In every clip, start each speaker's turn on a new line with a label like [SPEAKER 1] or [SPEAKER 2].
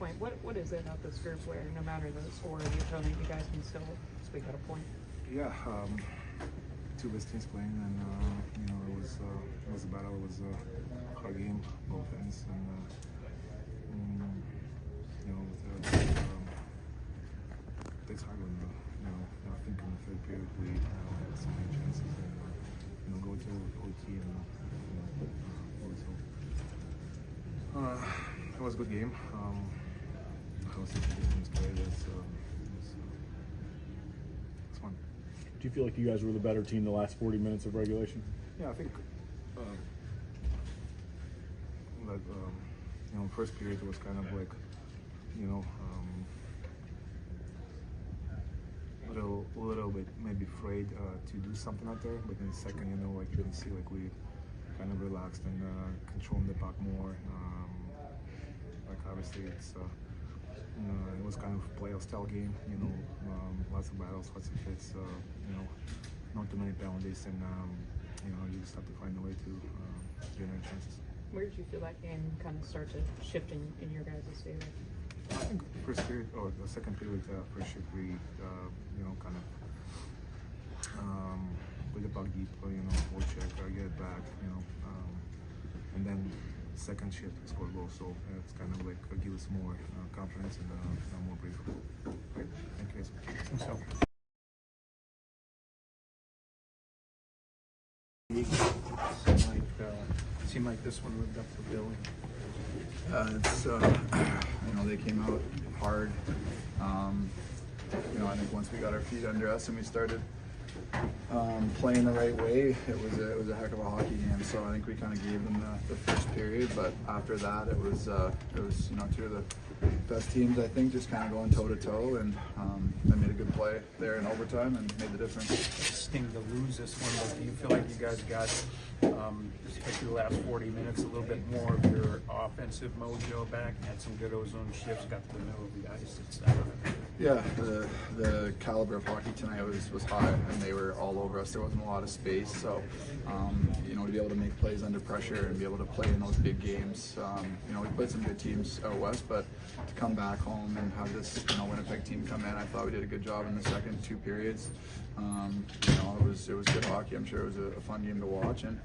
[SPEAKER 1] point. What is it about this group where no matter the score of your opponent, you guys can still squeak out a point?
[SPEAKER 2] Yeah, two best teams playing, and it was a battle. It was a hard game, both ends, and it's hard when I think in the third period we had so many chances, and go to OT and it was a good game. I was such a good team today. It's fun.
[SPEAKER 3] Do you feel like you guys were the better team the last 40 minutes of regulation?
[SPEAKER 2] Yeah, I think first period it was kind of like a little bit maybe afraid to do something out there, but in the second, like you can see like we kind of relaxed and controlling the puck more. Like obviously it's it was kind of playoff style game, lots of battles, lots of hits, not too many penalties, and you just have to find a way to generate chances.
[SPEAKER 1] Where did you feel that game kind of start to shift in your guys' favor?
[SPEAKER 2] I think first period or the second period, first shift we kind of with the puck deep, forecheck, get it back, and then second shift we score goal, so it's kind of like give us more confidence and more brief. Right? Thank you guys.
[SPEAKER 3] So.
[SPEAKER 4] Seemed like this one lived up to billing.
[SPEAKER 5] They came out hard. I think once we got our feet under us and we started playing the right way, it was a heck of a hockey game. So I think we kind of gave them the first period, but after that it was two of the best teams, I think, just kind of going toe to toe, and they made a good play there in overtime and made the difference.
[SPEAKER 4] Sting to lose this one, but do you feel like you guys got, especially the last 40 minutes, a little bit more of your offensive mojo back? Had some good ozone shifts, got to the middle of the ice, etc.
[SPEAKER 5] Yeah, the caliber of hockey tonight was high, and they were all over us. There wasn't a lot of space, so to be able to make plays under pressure and be able to play in those big games. We played some good teams out west, but to come back home and have this Winnipeg team come in, I thought we did a good job in the second two periods. It was good hockey. I'm sure it was a fun game to watch, and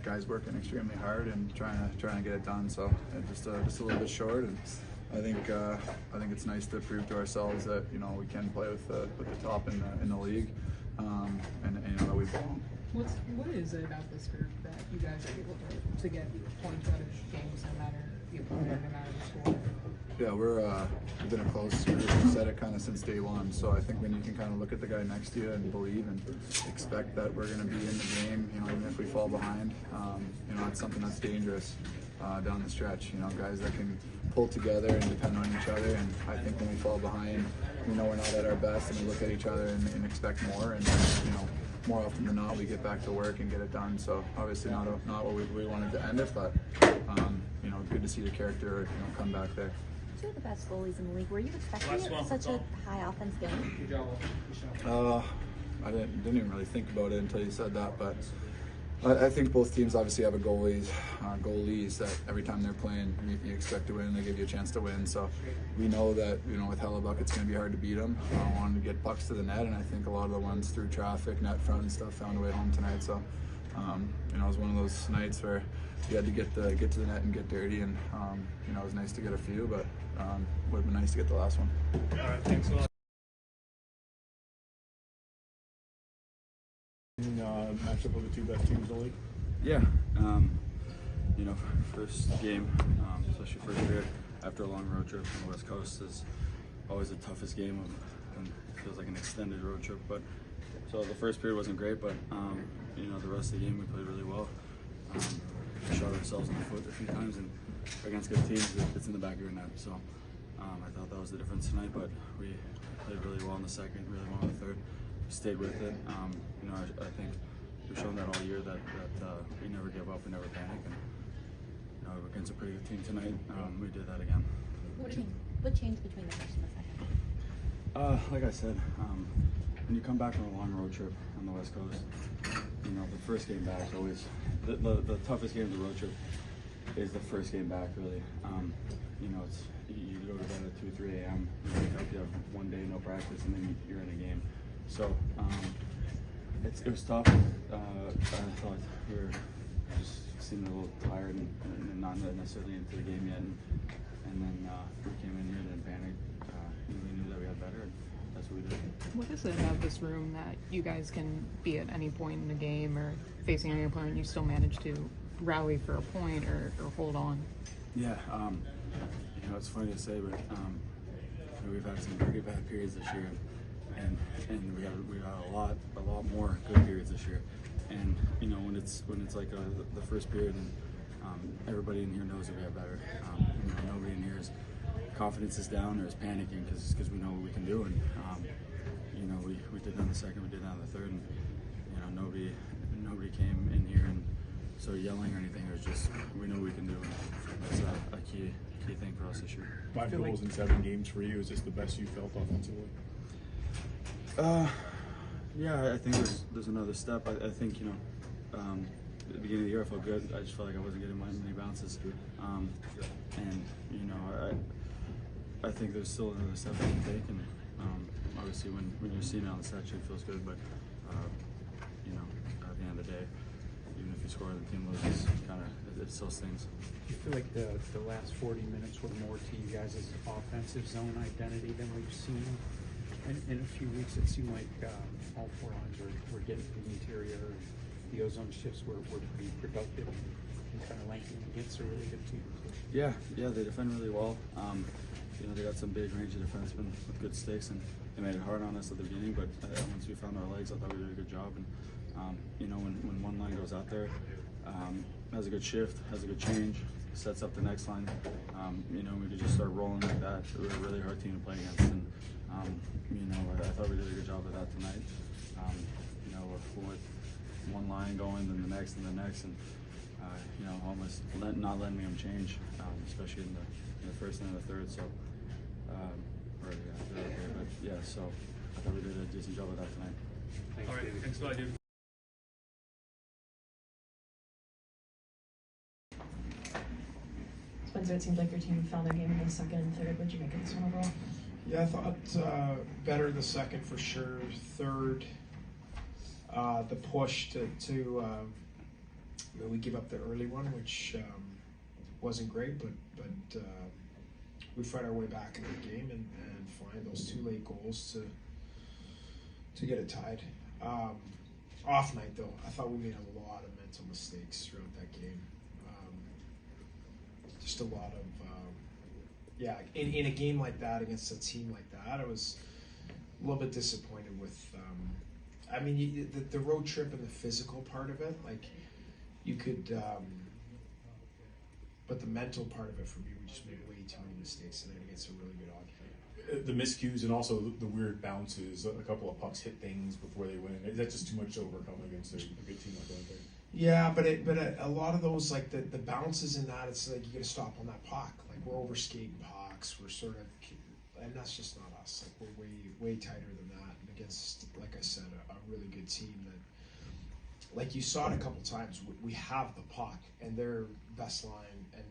[SPEAKER 5] guys working extremely hard and trying to get it done. So just a little bit short, and I think it's nice to prove to ourselves that we can play with the top in the league, and that we belong.
[SPEAKER 1] What is it about this group that you guys are able to get points out of games no matter the opponent, no matter the score?
[SPEAKER 5] Yeah, we've been a close group. We've said it kind of since day one. So I think when you can kind of look at the guy next to you and believe and expect that we're going to be in the game, even if we fall behind, it's something that's dangerous down the stretch. Guys that can pull together and depend on each other. And I think when we fall behind, we're not at our best, and we look at each other and expect more. And more often than not, we get back to work and get it done. So obviously not what we wanted to end it, but good to see the character come back there.
[SPEAKER 6] Two of the best goalies in the league. Were you expecting such a high offense game?
[SPEAKER 5] I didn't even really think about it until you said that, but I think both teams obviously have goalies that every time they're playing, you expect to win. They give you a chance to win. So we know that with Hellebuck, it's going to be hard to beat them. I wanted to get pucks to the net, and I think a lot of the ones through traffic, net front and stuff, found a way home tonight. So it was one of those nights where you had to get to the net and get dirty, and it was nice to get a few, but would have been nice to get the last one.
[SPEAKER 4] All right, thanks a lot.
[SPEAKER 3] Matchup of the two best teams in the league?
[SPEAKER 7] Yeah, first game, especially first period after a long road trip on the West Coast is always the toughest game, and it feels like an extended road trip. But so the first period wasn't great, but the rest of the game we played really well. Shot ourselves in the foot a few times, and against good teams, it's in the back of your net. So I thought that was the difference tonight. But we played really well in the second, really well in the third. We stayed with it. I think we've shown that all year that we never give up, we never panic, and against a pretty good team tonight, we did that again.
[SPEAKER 6] What changed between the first and the second?
[SPEAKER 7] Like I said, when you come back from a long road trip on the West Coast, the first game back is always the toughest game of the road trip is the first game back. Really, you go to bed at 2, 3 a.m. You wake up, you have one day no practice, and then you're in a game. So it was tough. I thought we were just seemed a little tired and not necessarily into the game yet. And then we came in here and then panicked. We knew that we had better, and that's what we did.
[SPEAKER 1] What is it about this room that you guys can be at any point in the game or facing any opponent, you still manage to rally for a point or hold on?
[SPEAKER 7] Yeah, you know, it's funny to say, but we've had some pretty bad periods this year, and we had a lot more good periods this year. And you know, when it's like the first period, and everybody in here knows that we have better. You know, nobody in here is confidence is down or is panicking because we know what we can do. And you know, we did that in the second, we did that in the third, and you know, nobody came in here and started yelling or anything. It was just we know what we can do. And that's a key thing for us this year.
[SPEAKER 3] 5 goals in 7 games for you. Is this the best you felt offensively?
[SPEAKER 7] Yeah, I think there's another step. I think, you know, at the beginning of the year I felt good. I just felt like I wasn't getting many bounces. And you know, I think there's still another step I can take. And obviously, when you're seeing it on the stat sheet, it feels good. But you know, at the end of the day, even if you score and the team loses, it still stings.
[SPEAKER 4] Do you feel like the last 40 minutes were more to you guys' offensive zone identity than we've seen? In a few weeks, it seemed like all 4 lines were getting to the interior. The ozone shifts were pretty productive and kind of linking against a really good team.
[SPEAKER 7] Yeah, they defend really well. You know, they got some big range of defensemen with good sticks, and they made it hard on us at the beginning. But once we found our legs, I thought we did a good job. And you know, when one line goes out there, has a good shift, has a good change, sets up the next line. You know, we could just start rolling like that. It was a really hard team to play against. And you know, I thought we did a good job of that tonight. You know, with one line going, then the next, and the next, and you know, almost not letting them change, especially in the first and the third. So, they're okay, but yeah. So I thought we did a decent job of that tonight.
[SPEAKER 4] Thanks,
[SPEAKER 8] All right,
[SPEAKER 4] David.
[SPEAKER 8] thanks a lot, dude.
[SPEAKER 9] Spencer, it seems like your team found their game in the second and third. What did you make of this one overall?
[SPEAKER 10] Yeah, I thought better the second for sure. Third, the push to I mean, we give up the early one, which wasn't great, but we fight our way back into the game and find those 2 late goals to get it tied. Off night though, I thought we made a lot of mental mistakes throughout that game. Just a lot of in a game like that against a team like that, I was a little bit disappointed with. I mean, the road trip and the physical part of it, like you could, but the mental part of it for me, we just made way too many mistakes tonight against a really good hockey team.
[SPEAKER 3] The miscues and also the weird bounces. A couple of pucks hit things before they win. Is that just too much to overcome against a good team like that?
[SPEAKER 10] Yeah, but a lot of those, like the bounces in that, it's like you got to stop on that puck. Like we're over skating pucks. We're sort of, and that's just not us. Like we're way tighter than that. And against, like I said, a really good team that, like you saw it a couple times. We have the puck and their best line, and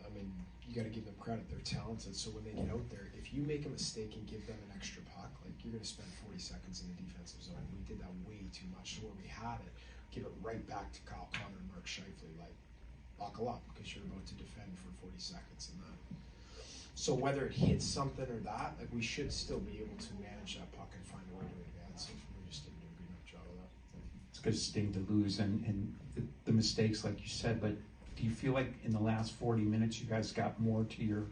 [SPEAKER 10] I mean you got to give them credit. They're talented. So when they get out there, if you make a mistake and give them an extra puck, like you're going to spend 40 seconds in the defensive zone. We did that way too much. So where we had it, give it right back to Kyle Connor and Mark Scheifele, like buckle up because you're about to defend for 40 seconds and that. So whether it hits something or that, like we should still be able to manage that puck and find a way to advance. We just didn't do a good enough job of that.
[SPEAKER 11] It's going to sting to lose and the mistakes, like you said. But do you feel like in the last 40 minutes you guys got more to your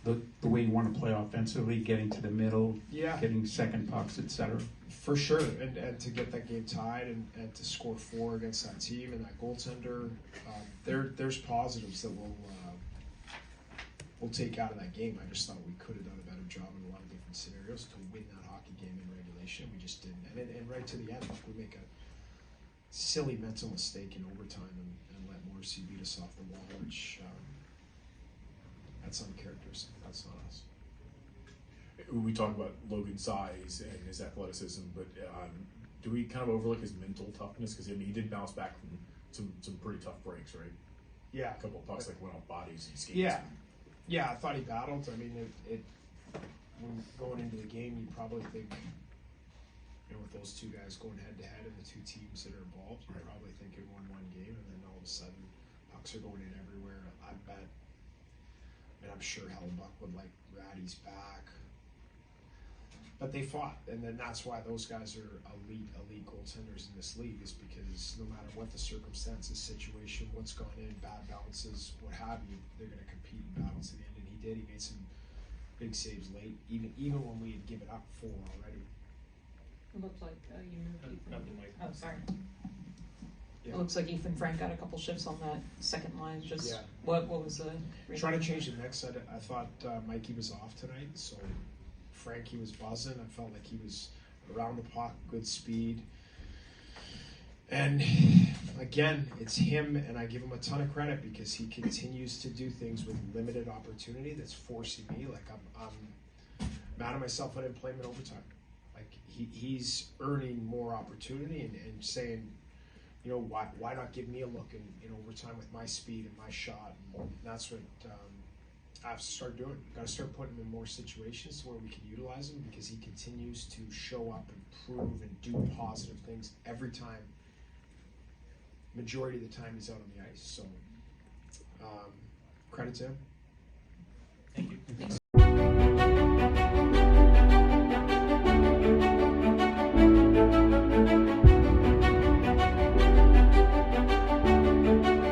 [SPEAKER 11] the way you want to play offensively, getting to the middle, getting second pucks, etc.?
[SPEAKER 10] For sure, and to get that game tied and to score 4 against that team and that goaltender, there's positives that we'll take out of that game. I just thought we could have done a better job in a lot of different scenarios to win that hockey game in regulation. We just didn't, and right to the end, we make a silly mental mistake in overtime and let Morrissey beat us off the wall, which that's uncharacteristic. That's not us.
[SPEAKER 3] We talk about Logan's size and his athleticism, but do we kind of overlook his mental toughness? Because I mean, he did bounce back from some pretty tough breaks, right?
[SPEAKER 10] Yeah.
[SPEAKER 3] A couple of pucks like went off bodies and skates.
[SPEAKER 10] Yeah. Yeah, I thought he battled. I mean, when going into the game, you probably think, with those two guys going head to head and the two teams that are involved, you're probably thinking 1-1 game, and then all of a sudden, pucks are going in everywhere. I bet, and I'm sure Hellebuck would like Ratty's back. But they fought, and then that's why those guys are elite goaltenders in this league, is because no matter what the circumstances, situation, what's gone in, bad bounces, what have you, they're going to compete in battles to the end, and he did. He made some big saves late, even when we had given up 4 already.
[SPEAKER 8] It looks like you moved Ethan. Oh, sorry.
[SPEAKER 10] Yeah.
[SPEAKER 8] It looks like Ethan Frank got a couple shifts on that second line. Just
[SPEAKER 10] Yeah.
[SPEAKER 8] what was the
[SPEAKER 10] Trying to change the mix. I thought Mikey was off tonight, so Frankie was buzzing. I felt like he was around the puck, good speed. And again, it's him, and I give him a ton of credit because he continues to do things with limited opportunity that's forcing me. Like, I'm mad at myself I didn't play him in overtime. Like, he's earning more opportunity and saying, why not give me a look in overtime with my speed and my shot? And that's what I have to start doing. Got to start putting him in more situations where we can utilize him, because he continues to show up and prove and do positive things every time. Majority of the time he's out on the ice. So credit to him.
[SPEAKER 8] Thank you. Thanks.